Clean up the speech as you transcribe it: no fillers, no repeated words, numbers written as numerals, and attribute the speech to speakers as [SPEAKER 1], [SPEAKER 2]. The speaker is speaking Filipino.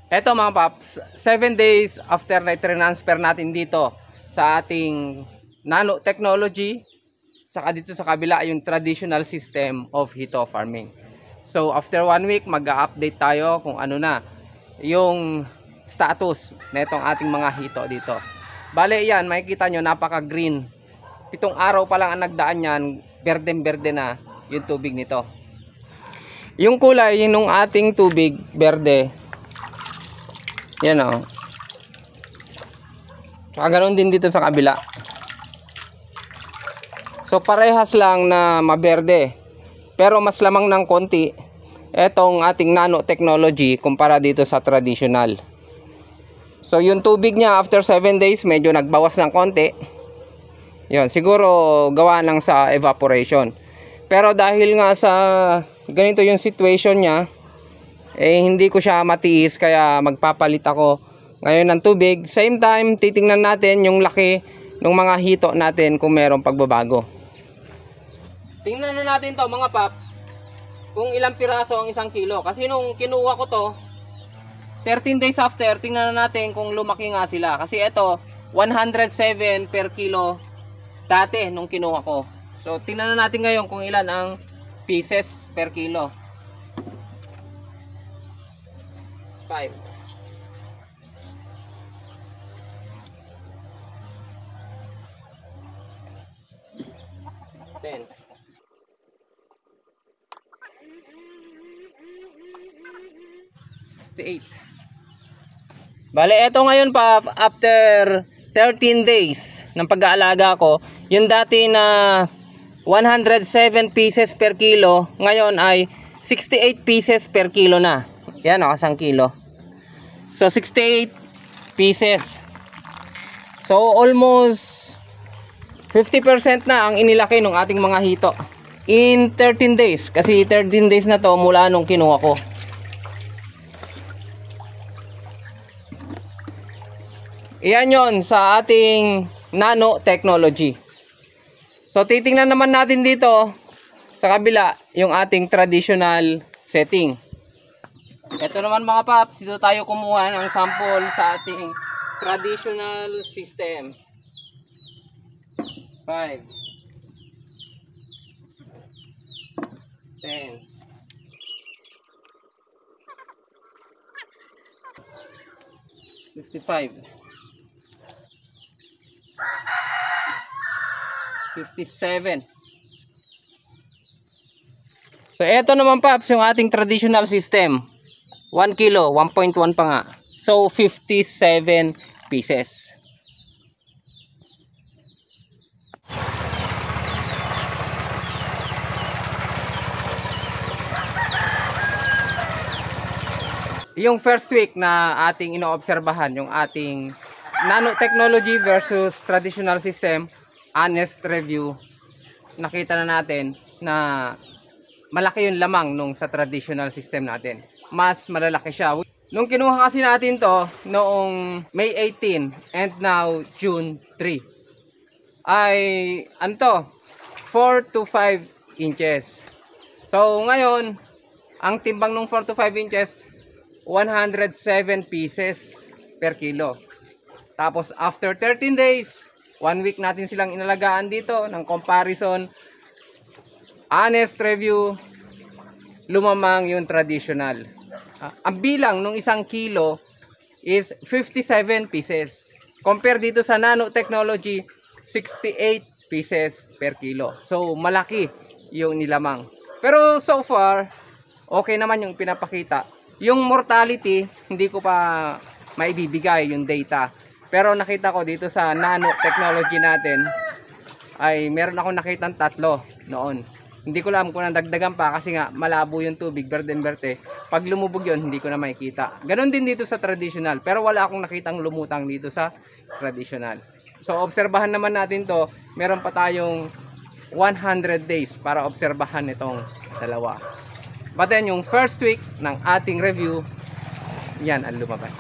[SPEAKER 1] Eto mga paps, 7 days after na i-transfer natin dito sa ating nano technology, saka dito sa kabila yung traditional system of hito farming. So after 1 week, mag-update tayo kung ano na yung status na itong ating mga hito dito. Bale yan, makikita nyo napaka-green. 7 araw pa lang ang nagdaan yan, berdeng-berde na yung tubig nito. Yung kulay ng ating tubig, berde. Yan o. Saka ganoon din dito sa kabila. So parehas lang na maberde. Pero mas lamang ng konti etong ating nano technology kumpara dito sa traditional. So yung tubig niya after 7 days medyo nagbawas ng konti. Yun, siguro gawa lang sa evaporation. Pero dahil nga sa ganito yung situation niya, hindi ko siya matiis, kaya magpapalit ako ngayon ng tubig. Same time, titingnan natin yung laki ng mga hito natin kung mayroong pagbabago. Tingnan na natin to mga paps, kung ilang piraso ang 1 kilo. Kasi nung kinuha ko to 13 days after, tingnan na natin kung lumaki nga sila. Kasi ito 107 per kilo dati nung kinuha ko. So tingnan na natin ngayon kung ilan ang pieces per kilo. 5. 10. 68. Bale, eto ngayon pa after 13 days ng pag-aalaga ko, yung dati na 107 pieces per kilo, ngayon ay 68 pieces per kilo na. Yan o, 1 kilo. So 68 pieces. So almost 50% na ang inilaki ng ating mga hito in 13 days. Kasi 13 days na to mula nung kinuha ko. Iyan yon sa ating nano technology. So titingnan naman natin dito sa kabila yung ating traditional setting. Ito naman mga paps, dito tayo kumuha ng sample sa ating traditional system. 5, 10, 55, 57. So eto naman paps yung ating traditional system. 1 kilo, 1.1 pa nga. So 57 pieces. Yung first week na ating inoobserbahan yung ating nanotechnology versus traditional system, honest review, nakita na natin na malaki yung lamang nung sa traditional system natin. Mas malalaki siya. Nung kinuha kasi natin to noong May 18 and now June 3 ay anto 4 to 5 inches. So ngayon ang timbang ng 4 to 5 inches 107 pieces per kilo. Tapos after 13 days, 1 week natin silang inalagaan dito ng comparison, honest review, lumamang yung traditional. Ang bilang nung 1 kilo is 57 pieces. Compare dito sa nanotechnology, 68 pieces per kilo. So malaki yung nilamang. Pero so far, okay naman yung pinapakita. Yung mortality, hindi ko pa maibibigay yung data. Pero nakita ko dito sa nanotechnology natin, ay meron ako nakitang 3 noon. Hindi ko alam kung nandagdagan pa kasi nga malabo yung tubig, berde-berde. Pag lumubog yun, hindi ko na makikita. Ganon din dito sa traditional. Pero wala akong nakitang lumutang dito sa traditional. So obserbahan naman natin to. Meron pa tayong 100 days para obserbahan itong dalawa. But then yung first week ng ating review, yan ang lumabas.